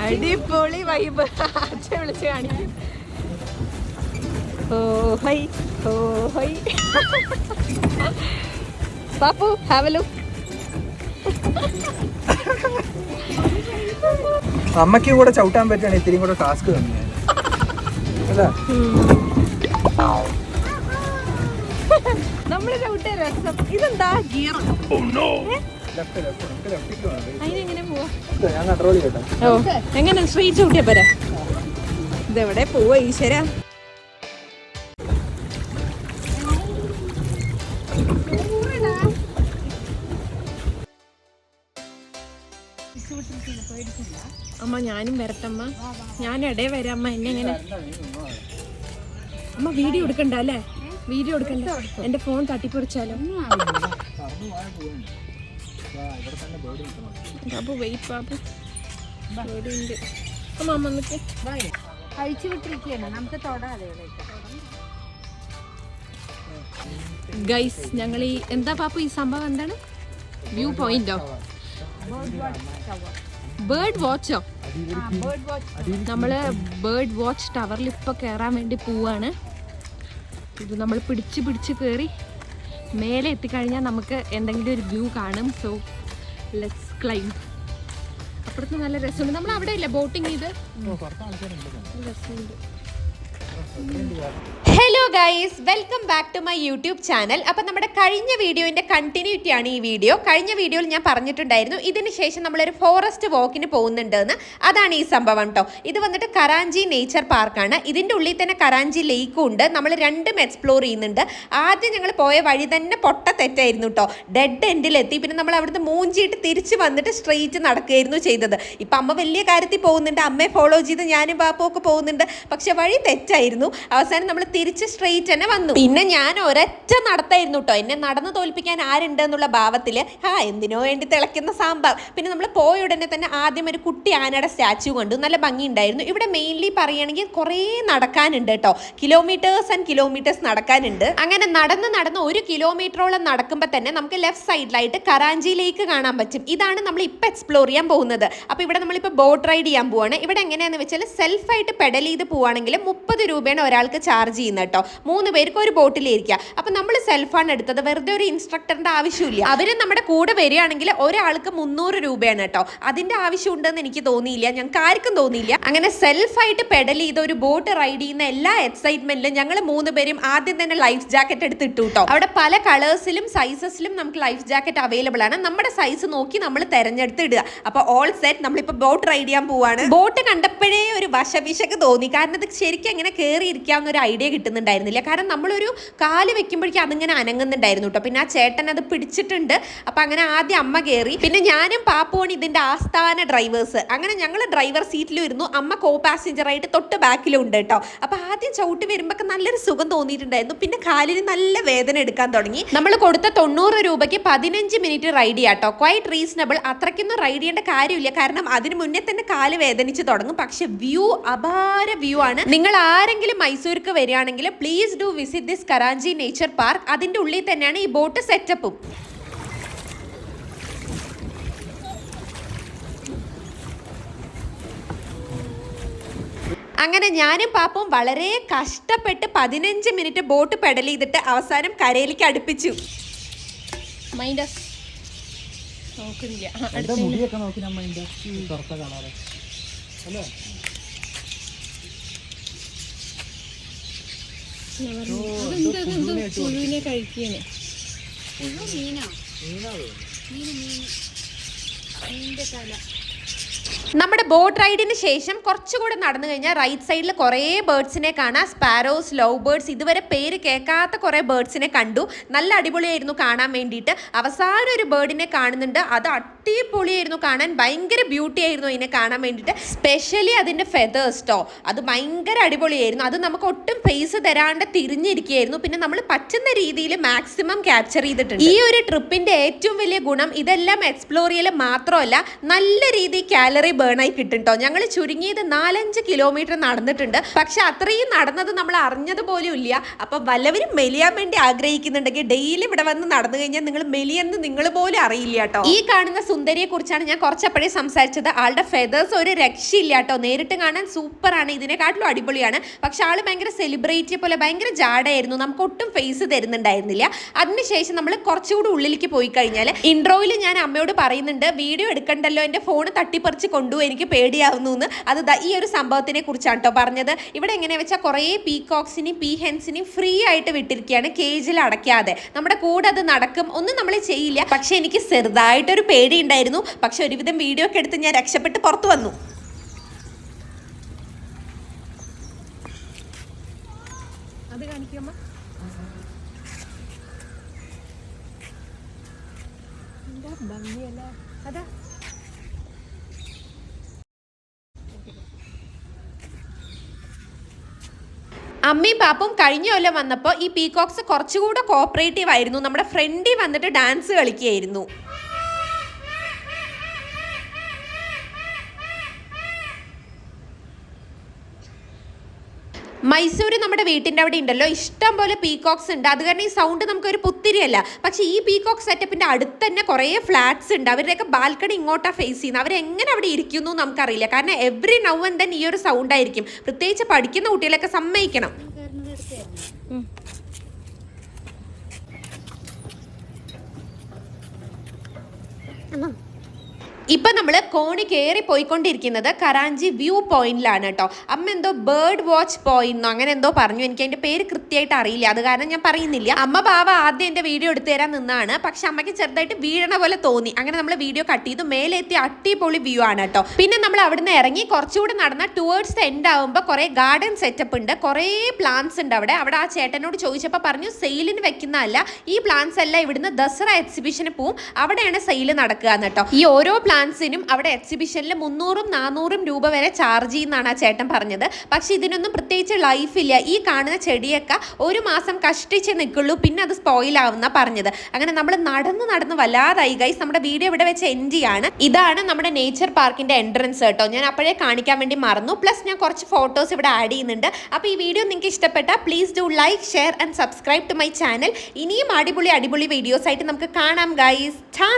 അടിപൊളി വൈബ്. അച്ഛൻ വിളിച്ച് കാണിക്കും. Oh hi oh hi. Pappu have a look. അമ്മയ്ക്ക് കൂടെ ചവിട്ടാൻ പറ്റുകയാണെങ്കിൽ ഇത്തിരി കൂടെ ടാസ്ക് തന്നെയാണ്. നമ്മള് ചവിട്ടിയ രസം. ഇതെന്താ ഗിയർ? അതിനെങ്ങനെ പോവാ? ഞാൻ കൺട്രോൾ ചെയ്യട്ടെ. ഓ എങ്ങനെ സ്ട്രീറ്റ് ചവിട്ടിയാ പോരാ? ഇതെവിടെ പോവാ ഈശ്വര? അമ്മ ഞാനും വരട്ടമ്മ. ഞാൻ ഇടയിൽ വരാം അമ്മ. എന്നെ എങ്ങനെ അമ്മ വീഡിയോ എടുക്കണ്ട അല്ലേ? വീഡിയോ എടുക്കണ്ട. എന്റെ ഫോൺ തട്ടിപ്പറിച്ചാലോ? ബാബു വെയിറ്റ് ബാബു. അമ്മ അമ്മ നിൽക്ക്. അഴിച്ചു വിട്ടിരിക്കുകയാണ്. നമുക്ക് തൊടാതെ ഗൈസ് ഞങ്ങൾ ഈ എന്താ പാപ്പു ഈ സംഭവം എന്താണ്? വ്യൂ പോയിന്റോ? ബേർഡ് വാച്ചോ? നമ്മള് ബേർഡ് വാച്ച് ടവറിൽ ഇപ്പൊ കയറാൻ വേണ്ടി പോവാണ്. ഇത് നമ്മൾ പിടിച്ച് കയറി മേലെ എത്തിക്കഴിഞ്ഞാൽ നമുക്ക് എന്തെങ്കിലും ഒരു വ്യൂ കാണും. So let's climb. അപ്പുറത്ത് നല്ല രസമുണ്ട്. നമ്മൾ അവിടെ ഇല്ല ബോട്ടിങ് ചെയ്ത് രസമുണ്ട്. Hello guys, welcome back to my YouTube channel. അപ്പം നമ്മുടെ കഴിഞ്ഞ വീഡിയോൻ്റെ കണ്ടിന്യൂറ്റി ആണ് ഈ വീഡിയോ. കഴിഞ്ഞ വീഡിയോയിൽ ഞാൻ പറഞ്ഞിട്ടുണ്ടായിരുന്നു ഇതിന് ശേഷം നമ്മളൊരു ഫോറസ്റ്റ് വാക്കിന് പോകുന്നുണ്ടെന്ന്. അതാണ് ഈ സംഭവം കേട്ടോ. ഇത് വന്നിട്ട് കറാഞ്ചി നേച്ചർ പാർക്കാണ്. ഇതിൻ്റെ ഉള്ളിൽ തന്നെ കറാഞ്ചി ലേക്കും ഉണ്ട്. നമ്മൾ രണ്ടും എക്സ്പ്ലോർ ചെയ്യുന്നുണ്ട്. ആദ്യം ഞങ്ങൾ പോയ വഴി തന്നെ പൊട്ട തെറ്റായിരുന്നു കേട്ടോ. ഡെഡ് എൻഡിലെത്തി. പിന്നെ നമ്മൾ അവിടുന്ന് മൂഞ്ചിയിട്ട് തിരിച്ച് വന്നിട്ട് സ്ട്രെയിറ്റ് നടക്കുകയായിരുന്നു ചെയ്തത്. ഇപ്പം അമ്മ വലിയ കാര്യത്തിൽ പോകുന്നുണ്ട്. അമ്മയെ ഫോളോ ചെയ്ത് ഞാനും പാപ്പൊക്കെ പോകുന്നുണ്ട്. പക്ഷെ വഴി തെറ്റായിരുന്നു. അവസാനം നമ്മൾ തിരിച്ച് സ്ട്രെയിറ്റ് തന്നെ വന്നു. പിന്നെ ഞാൻ ഒരൊറ്റ നടത്തായിരുന്നു കേട്ടോ. എന്നെ നടന്ന് തോൽപ്പിക്കാൻ ആരുണ്ട് എന്നുള്ള ഭാവത്തിൽ എന്തിനോ വേണ്ടി തിളയ്ക്കുന്ന സാമ്പാർ. പിന്നെ നമ്മൾ പോയ ഉടനെ തന്നെ ആദ്യം ഒരു കുട്ടി ആനയുടെ സ്റ്റാച്യു കണ്ടു. നല്ല ഭംഗി ഉണ്ടായിരുന്നു. ഇവിടെ മെയിൻലി പറയുകയാണെങ്കിൽ കുറേ നടക്കാനുണ്ട് കേട്ടോ. കിലോമീറ്റേഴ്സ് ആൻഡ് കിലോമീറ്റേഴ്സ് നടക്കാനുണ്ട്. അങ്ങനെ നടന്ന് 1 കിലോമീറ്ററോളം നടക്കുമ്പോൾ തന്നെ നമുക്ക് ലെഫ്റ്റ് സൈഡിലായിട്ട് കറാഞ്ചി ലേക്ക് കാണാൻ പറ്റും. ഇതാണ് നമ്മൾ ഇപ്പം എക്സ്പ്ലോർ ചെയ്യാൻ പോകുന്നത്. അപ്പോൾ ഇവിടെ നമ്മളിപ്പോൾ ബോട്ട് റൈഡ് ചെയ്യാൻ പോവാണ്. ഇവിടെ എങ്ങനെയാണെന്ന് വെച്ചാൽ സെൽഫായിട്ട് പെഡൽ ചെയ്ത് പോവുകയാണെങ്കിൽ 30 രൂപയാണ് ഒരാൾക്ക് ചാർജ് ചെയ്യുന്നത് കേട്ടോ. 3 പേർക്ക് ഒരു ബോട്ടിലിരിക്കുക. അപ്പം നമ്മൾ സെൽഫാണ് എടുത്തത്. വെറുതെ ഒരു ഇൻസ്ട്രക്ടറിന്റെ ആവശ്യമില്ല. അവർ നമ്മുടെ കൂടെ വരികയാണെങ്കിൽ ഒരാൾക്ക് 300 രൂപയാണ് കേട്ടോ. അതിന്റെ ആവശ്യം ഉണ്ടെന്ന് എനിക്ക് തോന്നിയില്ല. ഞങ്ങൾക്ക് ആർക്കും തോന്നിയില്ല. അങ്ങനെ സെൽഫായിട്ട് പെഡൽ ചെയ്ത് ഒരു ബോട്ട് റൈഡ് ചെയ്യുന്ന എല്ലാ എക്സൈറ്റ്മെന്റിലും ഞങ്ങൾ 3 പേരും ആദ്യം തന്നെ ലൈഫ് ജാക്കറ്റ് എടുത്ത് ഇട്ടു കേട്ടോ. അവിടെ പല കളേഴ്സിലും സൈസസിലും നമുക്ക് ലൈഫ് ജാക്കറ്റ് അവൈലബിൾ ആണ്. നമ്മുടെ സൈസ് നോക്കി നമ്മൾ തെരഞ്ഞെടുത്ത് ഇടുക. അപ്പോൾ ഓൾ സെറ്റ്. നമ്മളിപ്പോൾ ബോട്ട് റൈഡ് ചെയ്യാൻ പോവാണ്. ബോട്ട് കണ്ടപ്പോഴേ ഒരു വശവിശക്ക് തോന്നി. കാരണം ഇത് ശരിക്കും എങ്ങനെ കയറി ഇരിക്കാവുന്ന ഒരു ഐഡിയ കിട്ടുന്നുണ്ടായിരുന്നില്ല. കാരണം നമ്മളൊരു കാല് വെക്കുമ്പോഴേക്കും അതിങ്ങനെ അനങ്ങുന്നുണ്ടായിരുന്നു കേട്ടോ. പിന്നെ ആ ചേട്ടൻ അത് പിടിച്ചിട്ടുണ്ട്. അപ്പം അങ്ങനെ ആദ്യം അമ്മ കയറി. പിന്നെ ഞാനും പാപ്പുവാണ് ഇതിൻ്റെ ആസ്ഥാന ഡ്രൈവേഴ്സ്. അങ്ങനെ ഞങ്ങൾ ഡ്രൈവർ സീറ്റിലും ഇരുന്നു. അമ്മ കോ പാസഞ്ചറായിട്ട് തൊട്ട് ബാക്കിലും ഉണ്ട് കേട്ടോ. അപ്പം ആദ്യം ചവിട്ടി വരുമ്പോൾ നല്ലൊരു സുഖം തോന്നിയിട്ടുണ്ടായിരുന്നു. പിന്നെ കാലിന് നല്ല വേദന എടുക്കാൻ തുടങ്ങി. നമ്മൾ കൊടുത്ത 90 രൂപയ്ക്ക് 15 മിനിറ്റ് റൈഡ് ചെയ്യാം കേട്ടോ. Quite reasonable. അത്രയ്ക്കൊന്നും റൈഡ് ചെയ്യേണ്ട കാര്യമില്ല. കാരണം അതിന് മുന്നേ തന്നെ കാല് വേദനിച്ച് തുടങ്ങും. പക്ഷെ വ്യൂ അപാര വ്യൂ ആണ്. നിങ്ങൾ ആരെങ്കിലും മൈസൂർക്ക് വരികയാണെങ്കിൽ please do visit this Karanji nature park. അതിൻ്റെ ഉള്ളിൽ തന്നെയാണ് ഈ ബോട്ട് സെറ്റപ്പും. അങ്ങനെ ഞാനും പാപ്പും വളരെ കഷ്ടപ്പെട്ട് 15 മിനിറ്റ് ബോട്ട് പെഡൽ ചെയ്തിട്ട് അവസാനം കരയിലേക്ക് അടുപ്പിച്ചു. പുഴുവിനെ കഴിക്കണേ. നമ്മുടെ ബോട്ട് റൈഡിന് ശേഷം കുറച്ചുകൂടെ നടന്നു കഴിഞ്ഞാൽ റൈറ്റ് സൈഡിൽ കുറേ ബേർഡ്സിനെ കാണാം. സ്പാരോസ്, ലവ് ബേർഡ്സ്, ഇതുവരെ പേര് കേൾക്കാത്ത കുറേ ബേർഡ്സിനെ കണ്ടു. നല്ല അടിപൊളിയായിരുന്നു കാണാൻ വേണ്ടിയിട്ട്. അവസാനം ഒരു ബേർഡിനെ കാണുന്നുണ്ട്. അത് അടിപൊളിയായിരുന്നു കാണാൻ. ഭയങ്കര ബ്യൂട്ടി ആയിരുന്നു അതിനെ കാണാൻ വേണ്ടിയിട്ട്. സ്പെഷ്യലി അതിൻ്റെ ഫെതേഴ്സ് ട്ടോ, അത് ഭയങ്കര അടിപൊളിയായിരുന്നു. അത് നമുക്ക് ഒട്ടും ഫേസ് തരാണ്ട് തിരിഞ്ഞിരിക്കുകയായിരുന്നു. പിന്നെ നമ്മൾ പറ്റുന്ന രീതിയിൽ മാക്സിമം ക്യാപ്ചർ ചെയ്തിട്ടുണ്ട്. ഈ ഒരു ട്രിപ്പിൻ്റെ ഏറ്റവും വലിയ ഗുണം ഇതെല്ലാം എക്സ്പ്ലോർ ചെയ്യൽ മാത്രമല്ല, നല്ല രീതിയിൽ കാലറി ബേൺ ആയി കിട്ടും കേട്ടോ. ഞങ്ങൾ ചുരുങ്ങിയത് 4-5 കിലോമീറ്റർ നടന്നിട്ടുണ്ട്. പക്ഷെ അത്രയും നടന്നത് നമ്മൾ അറിഞ്ഞതുപോലും ഇല്ല. അപ്പം വല്ലവരും മെലിയാൻ വേണ്ടി ആഗ്രഹിക്കുന്നുണ്ടെങ്കിൽ ഡെയിലി ഇവിടെ വന്ന് നടന്നു കഴിഞ്ഞാൽ നിങ്ങൾ മെലിയെന്ന് നിങ്ങൾ പോലും അറിയില്ല കേട്ടോ. ഈ കാണുന്ന സുന്ദരിയെ കുറിച്ചാണ് ഞാൻ കുറച്ചപ്പോഴേ സംസാരിച്ചത്. ആളുടെ ഫെദേഴ്സ് ഒരു രക്ഷയില്ല കേട്ടോ. നേരിട്ട് കാണാൻ സൂപ്പറാണ്, ഇതിനെക്കാട്ടിലും അടിപൊളിയാണ്. പക്ഷെ ആള് ഭയങ്കര സെലിബ്രിറ്റിയെ പോലെ ഭയങ്കര ജാഡായിരുന്നു, നമുക്ക് ഒട്ടും ഫേസ് തരുന്നുണ്ടായിരുന്നില്ല. അതിനുശേഷം നമ്മൾ കുറച്ചുകൂടി ഉള്ളിലേക്ക് പോയി കഴിഞ്ഞാൽ ഇൻട്രോയിൽ ഞാൻ അമ്മയോട് പറയുന്നുണ്ട് വീഡിയോ എടുക്കണ്ടല്ലോ, എൻ്റെ ഫോൺ തട്ടിപ്പറിച്ച് കൊണ്ടുപോയി, എനിക്ക് പേടിയാവുന്നു എന്ന്. അത് ഈ ഒരു സംഭവത്തിനെ കുറിച്ചാണ് കേട്ടോ പറഞ്ഞത്. ഇവിടെ എങ്ങനെയാ വെച്ചാൽ കുറേ പീകോക്സിനെയും പീഹെൻസിനെയും ഫ്രീ ആയിട്ട് വിട്ടിരിക്കുകയാണ്, കേജിൽ അടയ്ക്കാതെ. നമ്മുടെ കൂടെ അത് നടക്കും, ഒന്നും നമ്മൾ ചെയ്യില്ല. പക്ഷെ എനിക്ക് ചെറുതായിട്ടൊരു പേടി ഉണ്ടായിരുന്നു. പക്ഷെ ഒരുവിധം വീഡിയോ ഒക്കെ എടുത്ത് ഞാൻ രക്ഷപ്പെട്ട് പുറത്തു വന്നു. അത് കാണിക്കുമ്പോ ഭംഗിയല്ല അതാ. അമ്മയും പാപ്പും കഴിഞ്ഞ കൊല്ലം വന്നപ്പോൾ ഈ പീകോക്സ് കുറച്ചുകൂടെ കോപ്പറേറ്റീവ് ആയിരുന്നു. നമ്മുടെ ഫ്രണ്ടിൽ വന്നിട്ട് ഡാൻസ് കളിക്കുകയായിരുന്നു. മൈസൂർ നമ്മുടെ വീട്ടിൻ്റെ അവിടെ ഉണ്ടല്ലോ ഇഷ്ടം പോലെ പീകോക്സ് ഉണ്ട്. അത് കാരണം ഈ സൗണ്ട് നമുക്കൊരു പുത്തിരിയല്ല. പക്ഷേ ഈ പീകോക്ക് സെറ്റപ്പിൻ്റെ അടുത്ത് തന്നെ കുറേ ഫ്ലാറ്റ്സ് ഉണ്ട്. അവരുടെയൊക്കെ ബാൽക്കണി ഇങ്ങോട്ടാണ് ഫേസ് ചെയ്യുന്നത്. അവരെങ്ങനെ അവിടെ ഇരിക്കുന്നു നമുക്കറിയില്ല. കാരണം എവറി നൗ ആൻഡ് ദെൻ ഈ ഒരു സൗണ്ട് ആയിരിക്കും. പ്രത്യേകിച്ച് പഠിക്കുന്ന കുട്ടികളൊക്കെ സമ്മതിക്കണം. ഇപ്പം നമ്മൾ കോണി കയറി പോയിക്കൊണ്ടിരിക്കുന്നത് കറാഞ്ചി വ്യൂ പോയിന്റിലാണ് കേട്ടോ. അമ്മ എന്തോ ബേർഡ് വാച്ച് പോയിന്നോ അങ്ങനെ എന്തോ പറഞ്ഞു. എനിക്ക് അതിൻ്റെ പേര് കൃത്യമായിട്ട് അറിയില്ല, അത് കാരണം ഞാൻ പറയുന്നില്ല. അമ്മ പാവ ആദ്യം എൻ്റെ വീഡിയോ എടുത്തു തരാൻ നിന്നാണ്. പക്ഷെ അമ്മയ്ക്ക് ചെറുതായിട്ട് വീഴണ പോലെ തോന്നി. അങ്ങനെ നമ്മൾ വീഡിയോ കട്ട് ചെയ്തു. മേലെ എത്തി അടിപൊളി വ്യൂ ആണ് കേട്ടോ. പിന്നെ നമ്മൾ അവിടുന്ന് ഇറങ്ങി കുറച്ചുകൂടി നടന്ന ടുവേർഡ്സ് എൻഡ് ആകുമ്പോൾ കുറേ ഗാർഡൻ സെറ്റപ്പ് ഉണ്ട്, കുറേ പ്ലാന്റ്സ് ഉണ്ട് അവിടെ. അവിടെ ആ ചേട്ടനോട് ചോദിച്ചപ്പോൾ പറഞ്ഞു സെയിലിന് വെക്കുന്നതല്ല, ഈ പ്ലാന്റ്സ് എല്ലാം ഇവിടുന്ന് ദസറ എക്സിബിഷന് പോവും, അവിടെയാണ് സെയിൽ നടക്കുക എന്ന് കേട്ടോ. ഈ ഓരോ പ്ലാന്റ്സിനും അവിടെ എക്സിബിഷനിൽ 300-400 രൂപ വരെ ചാർജ് ചെയ്യുന്നതാണ് ആ ചേട്ടൻ പറഞ്ഞത്. പക്ഷെ ഇതിനൊന്നും പ്രത്യേകിച്ച് ലൈഫില്ല. ഈ കാണുന്ന ചെടിയൊക്കെ ഒരു മാസം കഷ്ടിച്ച് നിൽക്കുള്ളൂ, പിന്നെ അത് സ്പോയിൽ ആവുന്ന പറഞ്ഞത്. അങ്ങനെ നമ്മൾ നടന്ന് വല്ലാതായി ഗൈസ്. നമ്മുടെ വീഡിയോ ഇവിടെ വെച്ച് എൻഡ് ചെയ്യാണ്. ഇതാണ് നമ്മുടെ നേച്ചർ പാർക്കിന്റെ എൻട്രൻസ് കേട്ടോ. ഞാൻ അപ്പോഴേ കാണിക്കാൻ വേണ്ടി മറന്നു. പ്ലസ് ഞാൻ കുറച്ച് ഫോട്ടോസ് ഇവിടെ ആഡ് ചെയ്യുന്നുണ്ട്. അപ്പോൾ ഈ വീഡിയോ നിങ്ങൾക്ക് ഇഷ്ടപ്പെട്ടാൽ please do like, share and subscribe to my channel. ഇനിയും അടിപൊളി വീഡിയോസ് ആയിട്ട് നമുക്ക് കാണാം ഗൈസ്. ടാ.